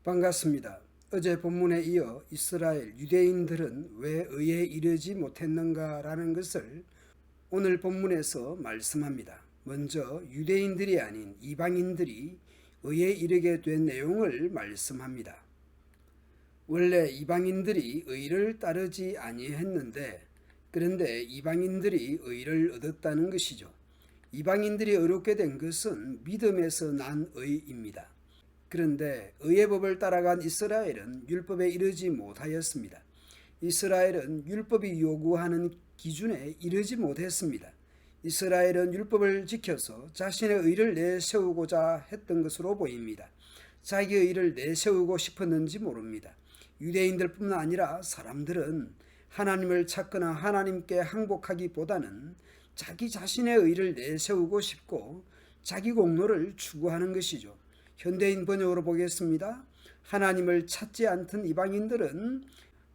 반갑습니다. 어제 본문에 이어 이스라엘 유대인들은 왜 의에 이르지 못했는가라는 것을 오늘 본문에서 말씀합니다. 먼저 유대인들이 아닌 이방인들이 의에 이르게 된 내용을 말씀합니다. 원래 이방인들이 의를 따르지 아니했는데 그런데 이방인들이 의를 얻었다는 것이죠. 이방인들이 의롭게 된 것은 믿음에서 난 의입니다. 그런데 의의 법을 따라간 이스라엘은 율법에 이르지 못하였습니다. 이스라엘은 율법이 요구하는 기준에 이르지 못했습니다. 이스라엘은 율법을 지켜서 자신의 의를 내세우고자 했던 것으로 보입니다. 자기의 의를 내세우고 싶었는지 모릅니다. 유대인들뿐만 아니라 사람들은 하나님을 찾거나 하나님께 항복하기보다는 자기 자신의 의를 내세우고 싶고 자기 공로를 추구하는 것이죠. 현대인 번역으로 보겠습니다. 하나님을 찾지 않던 이방인들은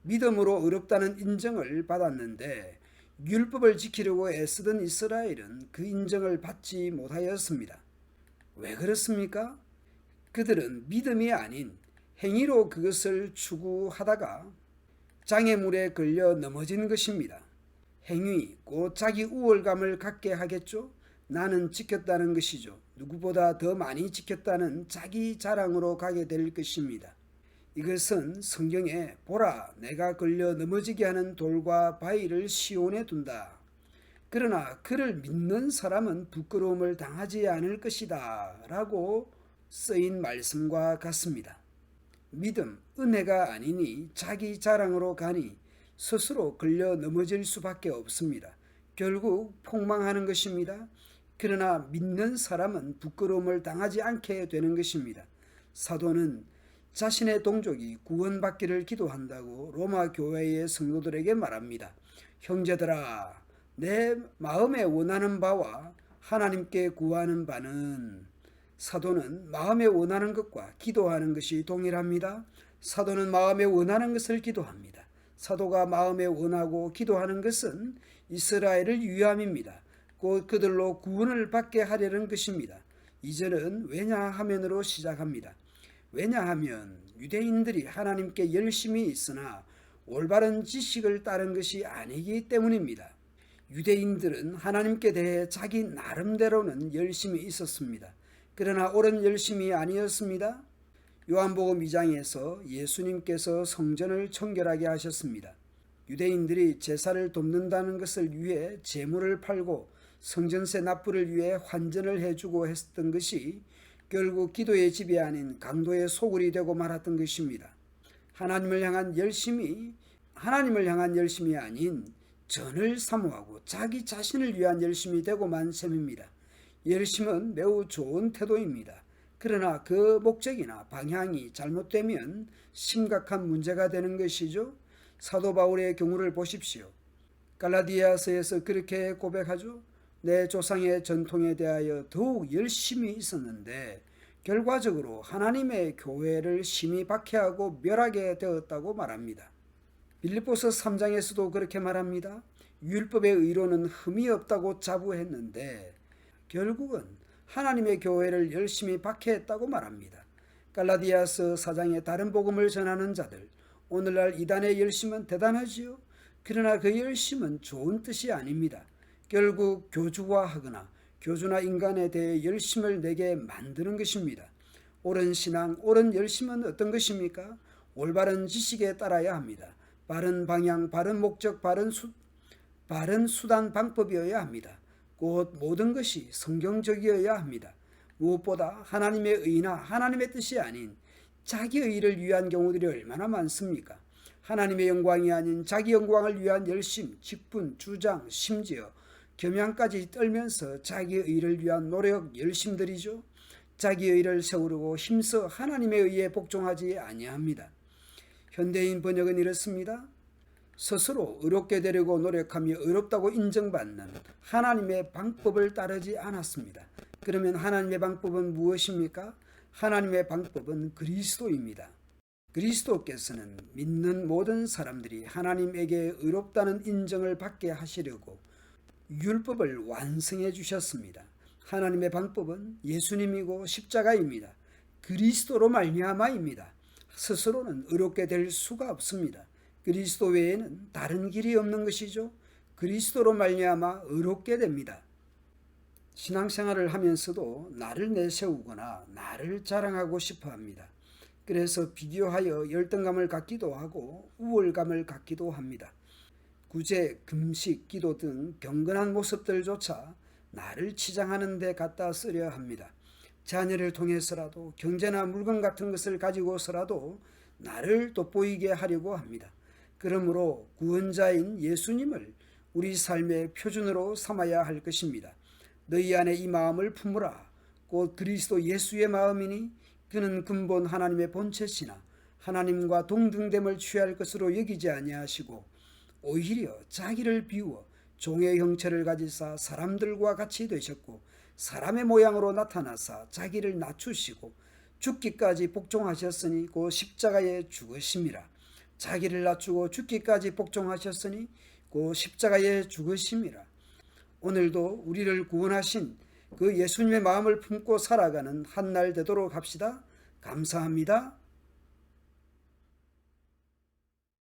믿음으로 의롭다는 인정을 받았는데 율법을 지키려고 애쓰던 이스라엘은 그 인정을 받지 못하였습니다. 왜 그렇습니까? 그들은 믿음이 아닌 행위로 그것을 추구하다가 장애물에 걸려 넘어진 것입니다. 행위, 곧 자기 우월감을 갖게 하겠죠? 나는 지켰다는 것이죠. 누구보다 더 많이 지켰다는 자기 자랑으로 가게 될 것입니다. 이것은 성경에 보라 내가 걸려 넘어지게 하는 돌과 바위를 시온에 둔다. 그러나 그를 믿는 사람은 부끄러움을 당하지 않을 것이다 라고 쓰인 말씀과 같습니다. 믿음, 은혜가 아니니 자기 자랑으로 가니 스스로 걸려 넘어질 수밖에 없습니다. 결국 폭망하는 것입니다. 그러나 믿는 사람은 부끄러움을 당하지 않게 되는 것입니다. 사도는 자신의 동족이 구원받기를 기도한다고 로마 교회의 성도들에게 말합니다. 형제들아, 내 마음에 원하는 바와 하나님께 구하는 바는 사도는 마음에 원하는 것과 기도하는 것이 동일합니다. 사도는 마음에 원하는 것을 기도합니다. 사도가 마음에 원하고 기도하는 것은 이스라엘을 위함입니다. 곧 그들로 구원을 받게 하려는 것입니다. 2절은 왜냐하면으로 시작합니다. 왜냐하면 유대인들이 하나님께 열심히 있으나 올바른 지식을 따른 것이 아니기 때문입니다. 유대인들은 하나님께 대해 자기 나름대로는 열심히 있었습니다. 그러나 옳은 열심이 아니었습니다. 요한복음 2장에서 예수님께서 성전을 청결하게 하셨습니다. 유대인들이 제사를 돕는다는 것을 위해 제물을 팔고 성전세 납부를 위해 환전을 해주고 했던 것이 결국 기도의 집이 아닌 강도의 소굴이 되고 말았던 것입니다. 하나님을 향한 열심이 아닌 전을 사모하고 자기 자신을 위한 열심이 되고만 셈입니다. 열심은 매우 좋은 태도입니다. 그러나 그 목적이나 방향이 잘못되면 심각한 문제가 되는 것이죠. 사도 바울의 경우를 보십시오. 갈라디아서에서 그렇게 고백하죠. 내 조상의 전통에 대하여 더욱 열심히 있었는데 결과적으로 하나님의 교회를 심히 박해하고 멸하게 되었다고 말합니다. 빌립보서 3장에서도 그렇게 말합니다. 율법의 의로는 흠이 없다고 자부했는데 결국은 하나님의 교회를 열심히 박해했다고 말합니다. 갈라디아서 4장의 다른 복음을 전하는 자들, 오늘날 이단의 열심은 대단하지요. 그러나 그 열심은 좋은 뜻이 아닙니다. 결국 교주화하거나 교주나 인간에 대해 열심을 내게 만드는 것입니다. 옳은 신앙, 옳은 열심은 어떤 것입니까? 올바른 지식에 따라야 합니다. 바른 방향, 바른 목적, 바른 수단, 방법이어야 합니다. 곧 모든 것이 성경적이어야 합니다. 무엇보다 하나님의 의나 하나님의 뜻이 아닌 자기의 의를 위한 경우들이 얼마나 많습니까? 하나님의 영광이 아닌 자기 영광을 위한 열심, 직분, 주장, 심지어 겸양까지 떨면서 자기의 의를 위한 노력, 열심들이죠. 자기의 의를 세우려고 힘써 하나님의 의에 복종하지 아니합니다. 현대인 번역은 이렇습니다. 스스로 의롭게 되려고 노력하며 의롭다고 인정받는 하나님의 방법을 따르지 않았습니다. 그러면 하나님의 방법은 무엇입니까? 하나님의 방법은 그리스도입니다. 그리스도께서는 믿는 모든 사람들이 하나님에게 의롭다는 인정을 받게 하시려고 율법을 완성해 주셨습니다. 하나님의 방법은 예수님이고 십자가입니다. 그리스도로 말미암아입니다. 스스로는 의롭게 될 수가 없습니다. 그리스도 외에는 다른 길이 없는 것이죠. 그리스도로 말미암아 의롭게 됩니다. 신앙생활을 하면서도 나를 내세우거나 나를 자랑하고 싶어 합니다. 그래서 비교하여 열등감을 갖기도 하고 우월감을 갖기도 합니다. 구제, 금식, 기도 등 경건한 모습들조차 나를 치장하는 데 갖다 쓰려 합니다. 자녀를 통해서라도 경제나 물건 같은 것을 가지고서라도 나를 돋보이게 하려고 합니다. 그러므로 구원자인 예수님을 우리 삶의 표준으로 삼아야 할 것입니다. 너희 안에 이 마음을 품으라. 곧 그리스도 예수의 마음이니 그는 근본 하나님의 본체시나 하나님과 동등됨을 취할 것으로 여기지 아니하시고 오히려 자기를 비워 종의 형체를 가지사 사람들과 같이 되셨고 사람의 모양으로 나타나사 자기를 낮추시고 죽기까지 복종하셨으니 곧 십자가에 죽으심이라. 자기를 낮추고 죽기까지 복종하셨으니 곧 십자가에 죽으심이라. 오늘도 우리를 구원하신 그 예수님의 마음을 품고 살아가는 한 날 되도록 합시다. 감사합니다.